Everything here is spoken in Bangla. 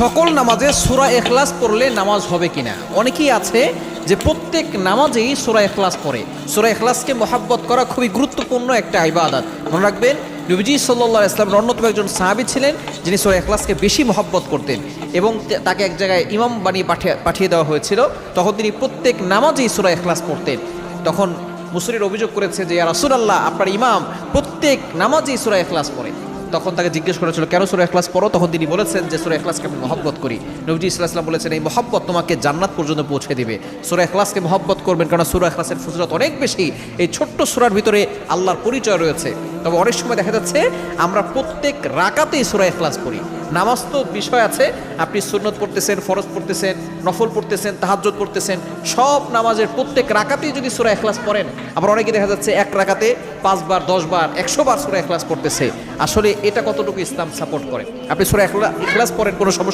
সকল নামাজে সূরা ইখলাস পড়লে নামাজ হবে কিনা। অনেকেই আছে যে প্রত্যেক নামাজেই সূরা ইখলাস পড়ে। সূরা ইখলাসকে মহব্বত করা খুবই গুরুত্বপূর্ণ একটা ইবাদত। মনে রাখবেন, নবীজি সাল্লাল্লাহু আলাইহি ওয়াসাল্লামের অন্যতম একজন সাহাবী ছিলেন যিনি সূরা ইখলাসকে বেশি মহব্বত করতেন এবং তাকে এক জায়গায় ইমাম বানিয়ে পাঠিয়ে দেওয়া হয়েছিল। তখন তিনি প্রত্যেক নামাজেই সূরা ইখলাস পড়তেন। তখন মুসরির অভিযোগ করেছে যে ইয়া রাসূলুল্লাহ, আপনার ইমাম প্রত্যেক নামাজেই সূরা ইখলাস পড়ে। তখন তাকে জিজ্ঞেস করেছিল কেন সূরা ইখলাস পড়ো। তখন তিনি বলেছেন যে সূরা ইখলাসকে আমি মহব্বত করি। নবীজি সাল্লাল্লাহু আলাইহি ওয়াসাল্লাম বলেছেন এই মহব্বত তোমাকে জান্নাত পর্যন্ত পৌঁছে দিবে। সূরা ইখলাসকে মহব্বত করবেন, কারণ সূরা ইখলাসের ফজিলত অনেক বেশি। এই ছোট্ট সূরার ভিতরে আল্লাহর পরিচয় রয়েছে। তবে অনেক সময় দেখা যাচ্ছে আমরা প্রত্যেক রাকাতেই সূরা ইখলাস পড়ি। নামাজ তো বিষয় আছে, আপনি সুন্নত পড়তেছেন, ফরজ পড়তেছেন, নফল পড়তেছেন, তাহাজ্জুদ পড়তেছেন, সব নামাজের প্রত্যেক রাকাতেই যদি সূরা ইখলাস পড়েন, আবার অনেকে দেখা যাচ্ছে এক রাকাতে 5 বার 10 বার 100 বার সূরা ইখলাস পড়তেছে। আসলে এটা কতটুকু ইসলাম সাপোর্ট করে? আপনি সূরা ইখলাস পড়েন, কোনো সমস্যা